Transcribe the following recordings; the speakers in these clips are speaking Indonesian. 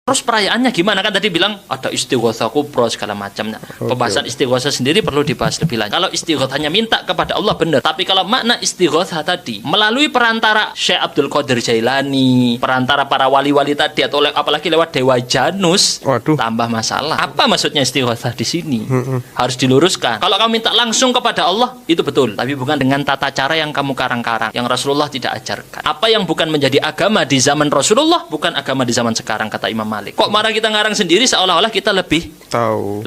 Terus perayaannya gimana? Kan tadi bilang ada istighotsah kubra segala macamnya. Pembahasan istighotsah sendiri perlu dibahas lebih lanjut. Kalau istighotsahnya minta kepada Allah benar. Tapi kalau makna istighotsah tadi melalui perantara Syekh Abdul Qadir Jailani, perantara para wali-wali tadi atau apalagi lewat Dewa Janus, tambah masalah. Apa maksudnya istighotsah di sini? Harus diluruskan. Kalau kamu minta langsung kepada Allah itu betul, tapi bukan dengan tata cara yang kamu karang-karang, yang Rasulullah tidak ajarkan. Apa yang bukan menjadi agama di zaman Rasulullah bukan agama di zaman sekarang, kata Imam Malik. Kok marah kita ngarang sendiri seolah-olah kita lebih tahu,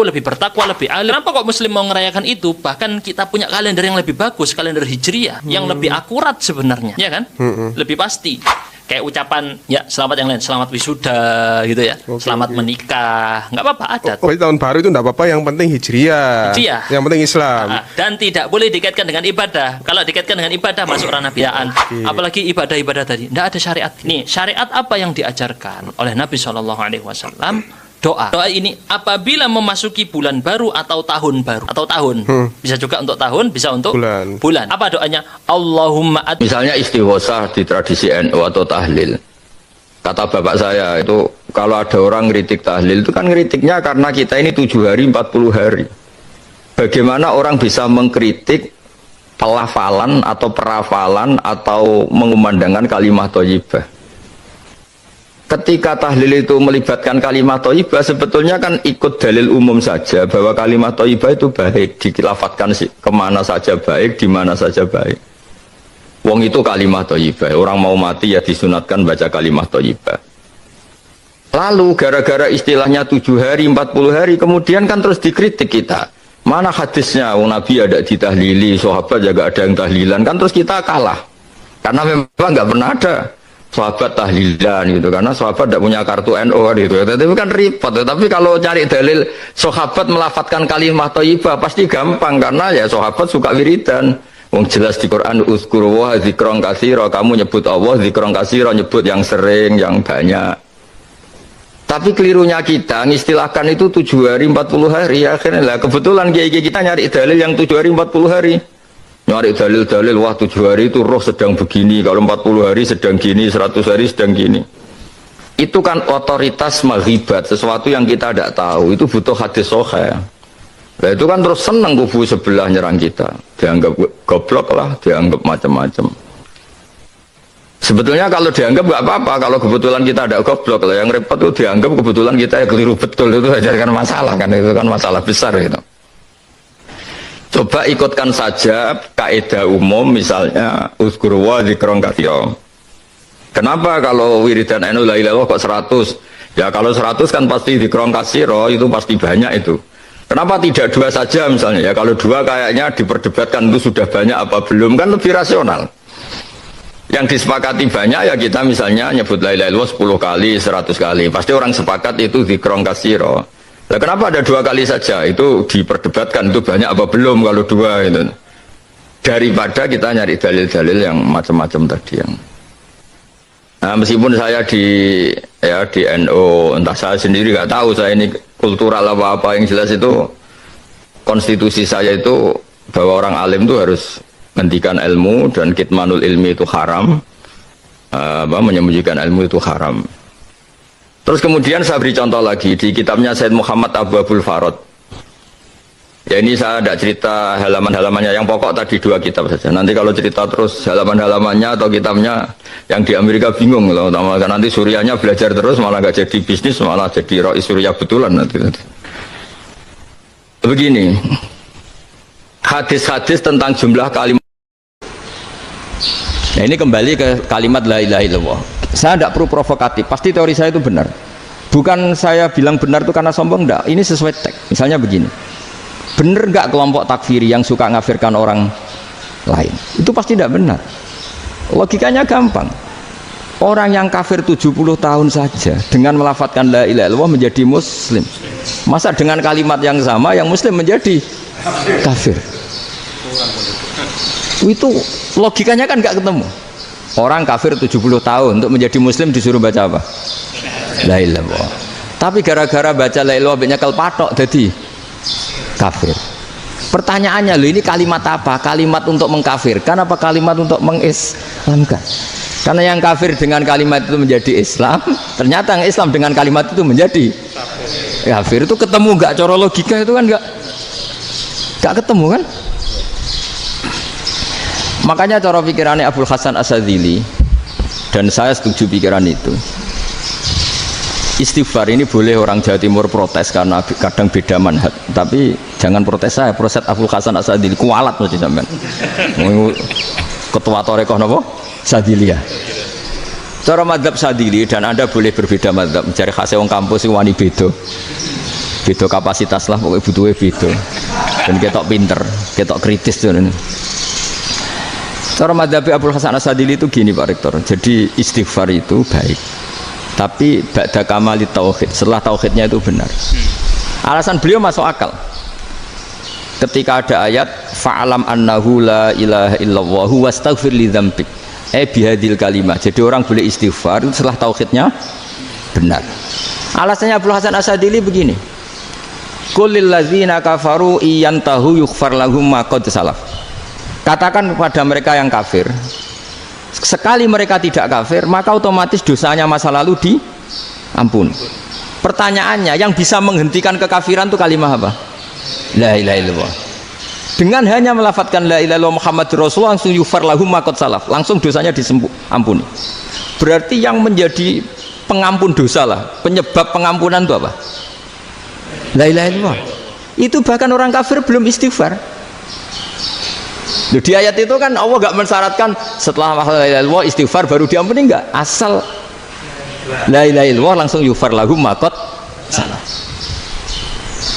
lebih bertakwa, lebih alim. Kenapa kok Muslim mau ngerayakan itu? Bahkan kita punya kalender yang lebih bagus, kalender Hijriah, yang lebih akurat sebenarnya, ya kan? Lebih pasti. Kayak ucapan ya selamat yang lain, selamat wisuda gitu ya, selamat menikah, nggak apa-apa adat. Tahun baru itu nggak apa-apa, yang penting Hijriah, yang penting Islam. Dan tidak boleh dikaitkan dengan ibadah. Kalau dikaitkan dengan ibadah masuk ranah bid'ah. Apalagi ibadah-ibadah tadi, nggak ada syariat. Nih syariat apa yang diajarkan oleh Nabi SAW? Doa ini apabila memasuki bulan baru atau tahun baru atau tahun, bisa juga untuk tahun, bisa untuk bulan. Apa doanya? Allahumma misalnya istighosah di tradisi NU atau tahlil. Kata bapak saya itu kalau ada orang ngeritik tahlil itu kan ngeritiknya karena kita ini 7 hari 40 hari. Bagaimana orang bisa mengkritik pelafalan atau perafalan atau mengumandangkan kalimat thayyibah? Ketika tahlil itu melibatkan kalimat thayyibah, sebetulnya kan ikut dalil umum saja bahwa kalimat thayyibah itu baik, dilafatkan kemana saja baik, di mana saja baik. Wong itu kalimat thayyibah, orang mau mati ya disunatkan baca kalimat thayyibah. Lalu gara-gara istilahnya 7 hari, 40 hari, kemudian kan terus dikritik kita. Mana hadisnya? Nabi ada ditahlili, sahabat juga ada yang tahlilan, kan terus kita kalah. Karena memang nggak pernah ada sahabat tahlilan gitu, karena sahabat tidak punya kartu NU gitu. Tapi kan repot. Tapi kalau cari dalil sahabat melafatkan kalimat thayyibah pasti gampang, karena ya sahabat suka wiridan. Wong jelas di Quran uzkuru wa dzikron katsira, kamu nyebut Allah dzikron katsira, nyebut yang sering, yang banyak. Tapi kelirunya kita ngistilahkan itu 7 hari 40 hari. Akhirnya lah kebetulan kiai kita nyari dalil yang 7 hari 40 hari. Nyari dalil-dalil, wah 7 hari itu roh sedang begini, kalau 40 hari sedang gini, 100 hari sedang gini. Itu kan otoritas maghibat, sesuatu yang kita tidak tahu, itu butuh hadis sahih. Nah itu kan terus senang kubu sebelah nyerang kita, dianggap goblok lah, dianggap macam-macam. Sebetulnya kalau dianggap nggak apa-apa, kalau kebetulan kita ada goblok lah, yang repot itu dianggap kebetulan kita ya keliru betul, itu aja kan masalah kan, itu kan masalah besar gitu. Coba ikutkan saja kaidah umum, misalnya uzkuru wa dzikron katsira. Kenapa kalau wiridan NU la ilaha illallah kok 100? Ya kalau 100 kan pasti dzikron katsira, itu pasti banyak itu. Kenapa tidak 2 saja misalnya? Ya kalau 2 kayaknya diperdebatkan itu sudah banyak apa belum, kan lebih rasional. Yang disepakati banyak ya kita misalnya nyebut la ilaha illallah 10 kali, 100 kali. Pasti orang sepakat itu dzikron katsira. Nah, kenapa ada 2 kali saja? Itu diperdebatkan, itu banyak apa belum kalau 2 itu. Daripada kita nyari dalil-dalil yang macam-macam tadi yang. Nah, meskipun saya di NU, entah saya sendiri nggak tahu saya ini kultural apa yang jelas itu konstitusi saya itu bahwa orang alim itu harus menghentikan ilmu dan kitmanul ilmi itu haram, menyembunyikan ilmu itu haram. Terus kemudian saya beri contoh lagi di kitabnya Said Muhammad Abu Abul Farod. Ya ini saya tidak cerita halaman-halamannya, yang pokok tadi 2 kitab saja. Nanti kalau cerita terus halaman-halamannya atau kitabnya yang di Amerika bingung loh. Nanti Suriahnya belajar terus malah nggak jadi bisnis, malah jadi Rois Suriah betulan nanti. Begini, hadis-hadis tentang jumlah kalimat. Nah ini kembali ke kalimat la ilaha illallah. Saya tidak perlu provokatif, pasti teori saya itu benar. Bukan saya bilang benar itu karena sombong, enggak. Ini sesuai teks. Misalnya begini, benar enggak kelompok takfiri yang suka ngafirkan orang lain? Itu pasti tidak benar. Logikanya gampang. Orang yang kafir 70 tahun saja dengan melafatkan la ilaha illallah menjadi muslim. Masa dengan kalimat yang sama yang muslim menjadi kafir? Itu logikanya kan enggak ketemu. Orang kafir 70 tahun untuk menjadi muslim disuruh baca apa? La ilaha illallah. Tapi gara-gara baca la ilaha illallah nyekel patok jadi kafir. Pertanyaannya, loh ini kalimat apa? Kalimat untuk mengkafirkan apa kalimat untuk mengislamkan? Karena yang kafir dengan kalimat itu menjadi Islam, ternyata yang Islam dengan kalimat itu menjadi kafir. Itu ketemu nggak cara logika itu kan nggak ketemu kan? Makanya cara pikirannya Abul Hasan Asyadzili, dan saya setuju pikiran itu. Istighfar ini boleh orang Jawa Timur protes karena kadang beda manhaj, tapi jangan protes saya, protes Abul Hasan Asyadzili kualat mesti sampean. Ketua Torekoh napa? Syadziliyah. Cara madzhab Syadzili, dan Anda boleh berbeda madzhab, mencari khasnya wong kampus wani beda. Beda kapasitas lah, pokoknya butuhnya beda. Dan ketok pinter, ketok kritis tuh. Cara madzhab Abul Hasan Asyadzili itu gini Pak Rektor. Jadi istighfar itu baik, tapi ba'da kamali tauhid, setelah tauhidnya itu benar. Alasan beliau masuk akal. Ketika ada ayat fa'alam annahu la ilaha illallah wastaghfir li dzambik. Bihadil kalimah. Jadi orang boleh istighfar itu setelah tauhidnya benar. Alasannya Abul Hasan Asyadzili begini. Qul lil ladzina kafaru iyantahu yughfar lahum ma qad salaf. Katakan kepada mereka yang kafir, sekali mereka tidak kafir, maka otomatis dosanya masa lalu diampuni. Pertanyaannya, yang bisa menghentikan kekafiran itu kalimat apa? La ilaha illallah. Dengan hanya melafadzkan la ilaha illallah Muhammadur Rasulullah, langsung yughfar lahum ma qad salaf, langsung dosanya diampuni. Berarti yang menjadi pengampun dosa lah, penyebab pengampunan itu apa? La ilaha illallah. Itu bahkan orang kafir belum istighfar. Di ayat itu kan Allah gak mensyaratkan setelah la ilaha illallah istighfar baru diampuni, enggak, asal la ilaha illallah langsung yughfar lahum ma qad salaf.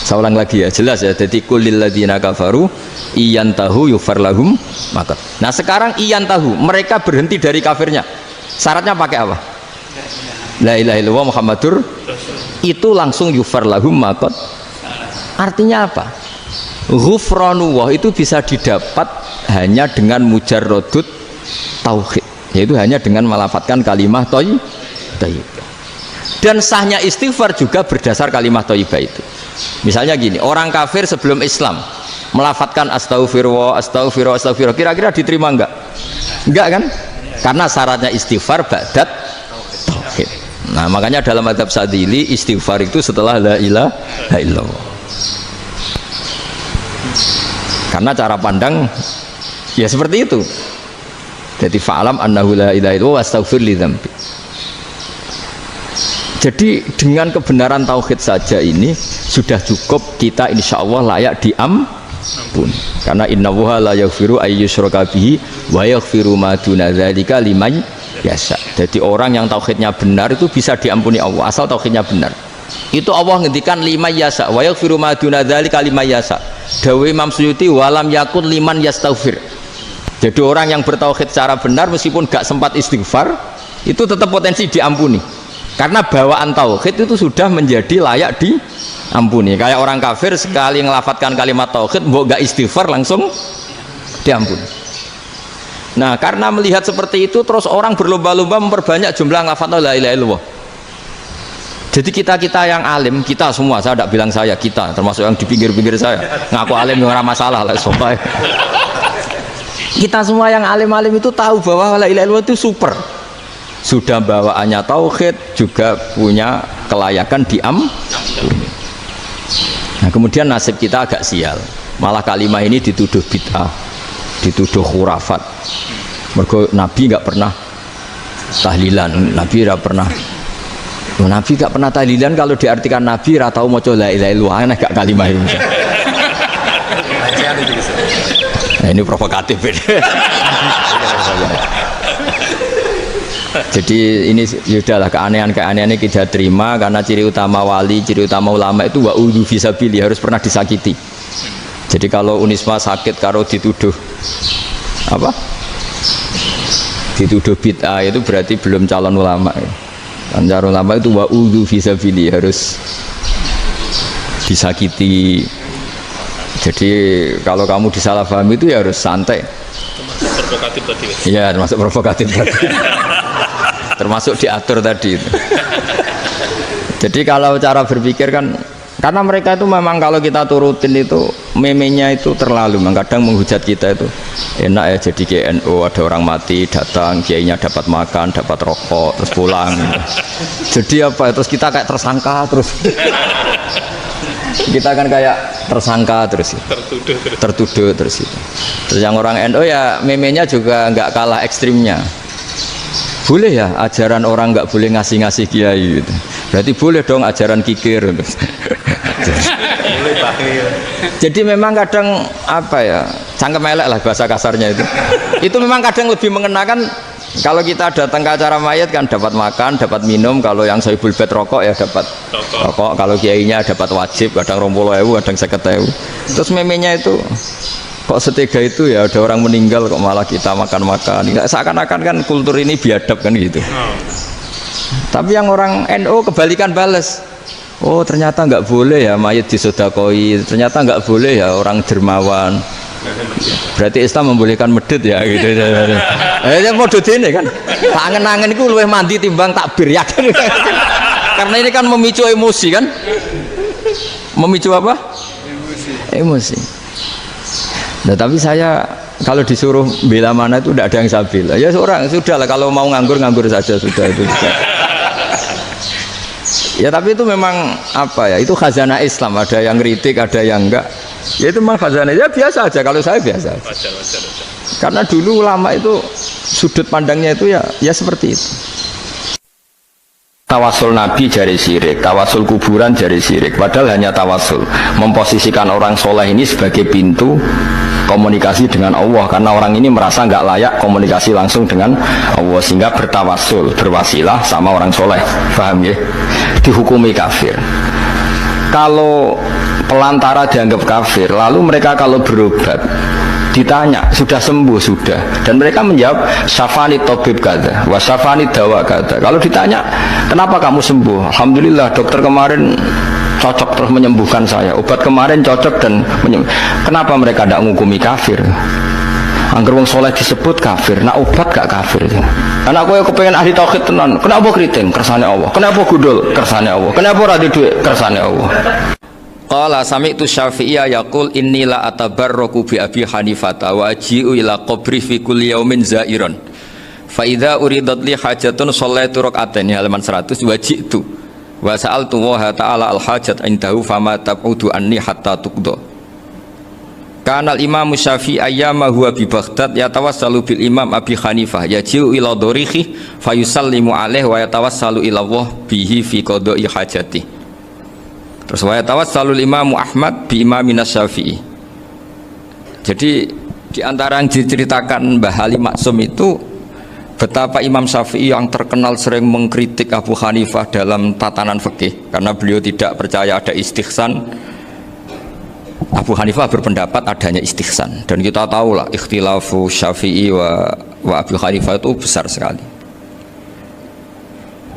Saya ulang lagi ya, jelas ya. Jadi qul lil ladzina kafaru iyantahu yughfar lahum ma qad. Nah sekarang iyantahu, mereka berhenti dari kafirnya, syaratnya pakai apa? La ilaha illallah Muhammadur, itu langsung yughfar lahum ma qad. Artinya apa? Ghufranullah itu bisa didapat hanya dengan mujarrodut tauhid, yaitu hanya dengan melafadzkan kalimah thayyibah. Dan sahnya istighfar juga berdasar kalimah thayyibah itu. Misalnya gini, orang kafir sebelum Islam melafadzkan astaghfirullah, astaghfirullah, astaghfirullah, kira-kira diterima enggak? Enggak kan? Karena syaratnya istighfar ba'dat tauhid. Nah makanya dalam madzhab Syadzili istighfar itu setelah la ilaha illallah. Karena cara pandang ya seperti itu. Jadi fa'alam annahu la ilaha illallah wastaghfir li dzambi. Jadi dengan kebenaran tauhid saja ini sudah cukup, kita insya Allah layak diampun. Karena innallaha la yaghfiru ayyusyraka bihi wa yaghfiru ma duna dzalika liman yasha. Jadi orang yang tauhidnya benar itu bisa diampuni Allah asal tauhidnya benar. Itu Allah ngendikan liman yasha wa yaghfiru ma duna dzalika liman yasha. Dawe Imam Suyuti walam yakun liman yastaghfir. Jadi orang yang bertauhid secara benar meskipun gak sempat istighfar itu tetap potensi diampuni. Karena bawaan tauhid itu sudah menjadi layak diampuni. Kayak orang kafir sekali ngelafadzkan kalimat tauhid mbok gak istighfar langsung diampuni. Nah, karena melihat seperti itu terus orang berlomba-lomba memperbanyak jumlah ngelafadz la ilaha illallah. Jadi kita yang alim, kita semua, saya tidak bilang saya, kita termasuk yang di pinggir-pinggir saya ngaku alim yang orang masalah lah sopai. Kita semua yang alim-alim itu tahu bahwa la ilaha illallah itu super, sudah bawaannya tauhid, juga punya kelayakan diampuni. Nah kemudian nasib kita agak sial, malah kalimat ini dituduh bid'ah, dituduh khurafat. Mergo Nabi nggak pernah tahlilan, Nabi nggak pernah. Nabi gak pernah tahlilan, kalau diartikan Nabi ratau mau coba la ilaha illallah, aneh gak kalimat itu. Nah, ini provokatif ini. Jadi ini sudahlah, keanehan-keanehan ini kita terima, karena ciri utama wali, ciri utama ulama itu wa'udhu fisabili, harus pernah disakiti. Jadi kalau Unisma sakit kalau dituduh apa? Dituduh bid'ah itu berarti belum calon ulama. Cara ulama itu wa'udhu fisabili, harus disakiti. Jadi kalau kamu disalahpahami itu ya harus santai. Termasuk provokatif tadi. Iya, termasuk provokatif tadi. Termasuk diatur tadi itu. Jadi kalau cara berpikir kan Karena mereka itu memang kalau kita turutin itu memenya itu terlalu, kadang menghujat kita itu enak ya jadi KNU, ada orang mati datang, kiainya dapat makan, dapat rokok, terus pulang. Jadi apa? Terus kita kayak tersangka terus. Kita kan kayak tersangka terus, tertuduh terus itu. Terus yang orang NU ya memenya juga nggak kalah ekstrimnya. Boleh ya ajaran orang nggak boleh ngasih kiai gitu. Berarti boleh dong ajaran kikir. Jadi memang kadang apa ya, cangkem elek lah bahasa kasarnya itu. Itu memang kadang lebih mengenakan. Kalau kita datang ke acara mayat kan dapat makan, dapat minum. Kalau yang sohibul bed rokok ya dapat rokok. Kalau kiainya dapat wajib, kadang 20.000, kadang 50.000. Terus memenya itu kok setega itu ya, ada orang meninggal kok malah kita makan-makan. Seakan-akan kan kultur ini biadab kan gitu. Tapi yang orang NU kebalikan bales. Oh ternyata nggak boleh ya mayat disodakoi, ternyata nggak boleh ya orang dermawan. Berarti Islam membolehkan medit ya gitu. Yang modus ini kan angen-angen itu luwih mandi timbang takbir ya kan. Karena ini kan memicu emosi kan. Memicu apa? Emosi. Nah, tapi saya kalau disuruh bela mana itu tidak ada yang saya bela. Ya seorang sudah lah, kalau mau nganggur saja sudah itu. Ya tapi itu memang apa ya, itu khazanah Islam, ada yang kritik, ada yang enggak. Ya itu memang khazanah, ya biasa aja kalau saya biasa. Wajar. Karena dulu ulama itu sudut pandangnya itu ya seperti itu. Tawasul Nabi jari syirik, tawasul kuburan jari syirik. Padahal hanya tawasul, memposisikan orang soleh ini sebagai pintu komunikasi dengan Allah, karena orang ini merasa nggak layak komunikasi langsung dengan Allah, sehingga bertawasul, berwasilah sama orang soleh. Paham ya? Dihukumi kafir. Kalau pelantara dianggap kafir, lalu mereka kalau berobat ditanya sudah sembuh sudah, dan mereka menjawab syafani tabib kata wa syafani dawa kata. Kalau ditanya kenapa kamu sembuh, alhamdulillah dokter kemarin cocok terus menyembuhkan saya, obat kemarin cocok dan kenapa mereka tidak menghukumi kafir? Angger wong soleh disebut kafir, nak obat gak kafir. Karena aku yang kepengen ahli tauhid tenan, kenapa keriting kersane Allah, kenapa gundul kersane Allah, kenapa ora di duit kersane Allah. Qala sami'tu Syafi'iyya yaqul inni la atabarraku bi Abi Hanifata wa aji'u ila qabri fi kulli yaumin za'iran. Fa idza uridat li hajatun shallaitu rak'atayn, halaman 100, waji'tu wa sa'altu wa ta'ala al hajat indahu fama tab'udu anni hatta tuqda. Kana al Imam Syafi'i ayyama huwa bi Baghdad yatawassalu bil Imam Abi Hanifah yaji'u ila dorihi fayusallimu alaihi wa yatawassalu ila Allah bihi fi qada'i hajati. Terus wa tawassalul Imam Ahmad bi Imamina Syafi'i. Jadi di antara yang diceritakan Mbah Ali Maksum itu betapa Imam Syafi'i yang terkenal sering mengkritik Abu Hanifah dalam tatanan fikih karena beliau tidak percaya ada istihsan. Abu Hanifah berpendapat adanya istihsan, dan kita tahu lah ikhtilafu Syafi'i wa Abu Hanifah itu besar sekali.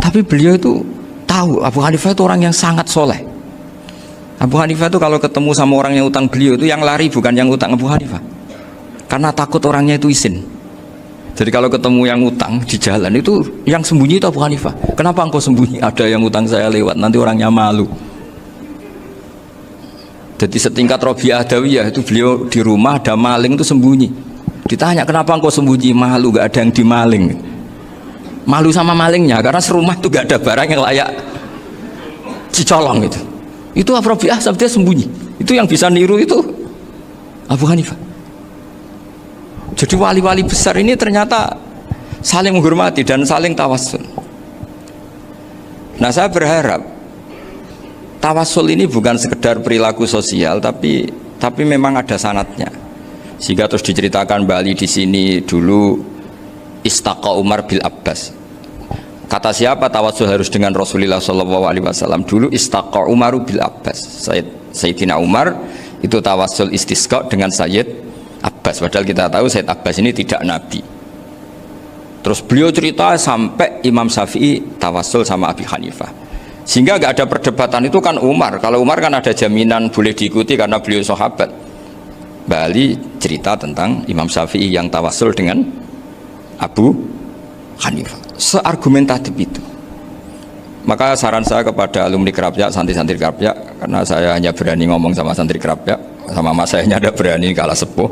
Tapi beliau itu tahu Abu Hanifah itu orang yang sangat soleh. Abu Hanifah itu kalau ketemu sama orang yang utang beliau itu yang lari bukan yang utang Abu Hanifah, karena takut orangnya itu izin. Jadi kalau ketemu yang utang di jalan itu yang sembunyi itu Abu Hanifah. Kenapa engkau sembunyi? Ada yang utang saya lewat, nanti orangnya malu. Jadi setingkat Robi'ah Adawiyah itu beliau di rumah ada maling itu sembunyi. Ditanya kenapa engkau sembunyi? Malu, gak ada yang dimaling. Malu sama malingnya karena serumah itu gak ada barang yang layak dicolong itu. Itu Rabi'ah sampai dia sembunyi. Itu yang bisa niru itu Abu Hanifah. Jadi wali-wali besar ini ternyata saling menghormati dan saling tawassul. Nah saya berharap tawassul ini bukan sekedar perilaku sosial, tapi memang ada sanadnya. Sehingga terus diceritakan Bali di sini dulu istaqa Umar bil Abbas. Kata siapa tawassul harus dengan Rasulullah SAW? Dulu istaqa Umaru bil Abbas. Sayyidina Umar itu tawassul istisqa dengan Sayyid Abbas. Padahal kita tahu Sayyid Abbas ini tidak nabi. Terus beliau cerita sampai Imam Syafi'i tawassul sama Abi Hanifah. Sehingga gak ada perdebatan itu kan Umar. Kalau Umar kan ada jaminan boleh diikuti karena beliau sahabat. Bali cerita tentang Imam Syafi'i yang tawassul dengan Abu Hanifah. Seargumentatif itu. Maka saran saya kepada alumni Krapyak, santri-santri Krapyak, karena saya hanya berani ngomong sama santri Krapyak, sama mas saya ada berani kalah sepuh.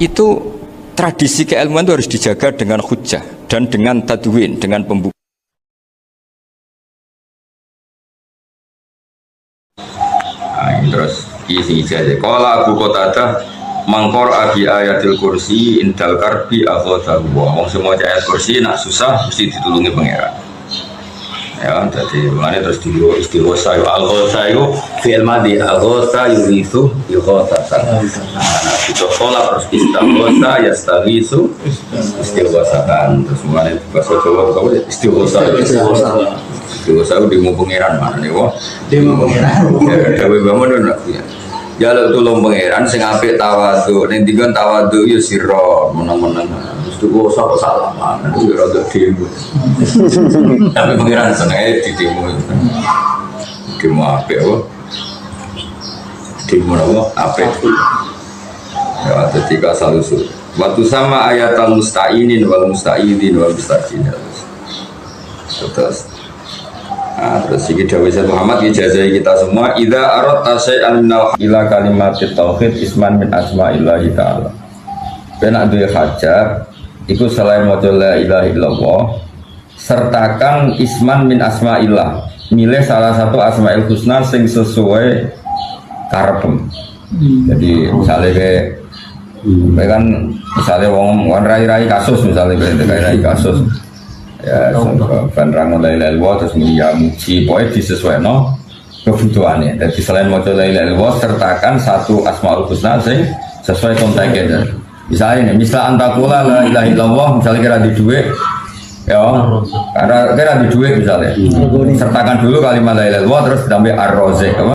Itu tradisi keilmuan itu harus dijaga dengan hujjah dan dengan tadwin, dengan pembukaan. Nah, terus isi aja. Kalau Abu Qatadah mangkor abi ayatil kursi indal karbi aghotahu. Wong semua ayat kursi nak susah mesti ditulungi pangeran. Ya, jadi mana terus istighosah al-ghosah itu fi'il madhi al-ghosah yurithu yughosatan. Nah, itu sholat terus istighosah yastaghisu istighosatan. Terus mana bahasa Jawa itu istighosah itu di pangeran mana nih wah di pangeran ya dewe bangun nak ya jaluk tulung pangeran sing apik tawadhu ning dikon tawadhu ya sira menang-menang mesti kok sapa salaman itu ya rada demo tapi pangeran senenge di demo apik kok demo apik ya ketika salusul waktu sama ayatul musta'inin wal musta'idin wal musta'idin terus. Nah, terus iki dawuh Muhammad ijazah kita semua idza aradta syai'an minal ila kalimatit tauhid isman min asma'illahi ta'ala. Benak duwe hajat iku selain maca la ilaha illallah sertakan isman min asma'illah. Milih salah satu asma'il husna sing sesuai karepem. Jadi misalnya kayak kan misalnya wong rai-rai kasus misalnya kayak rai kasus ya penerang lain-lain terus mulia muji pokoknya disesuaikan kebutuhannya. Jadi selain mau lain-lain sertakan satu asmaul husna sing sesuai konteksnya. Misalnya nih, misal antakula la ilaha illallah misalnya kira di duit ya karena kira di duit misalnya sertakan dulu kalimat la ilaha illallah terus ditambah ar-razik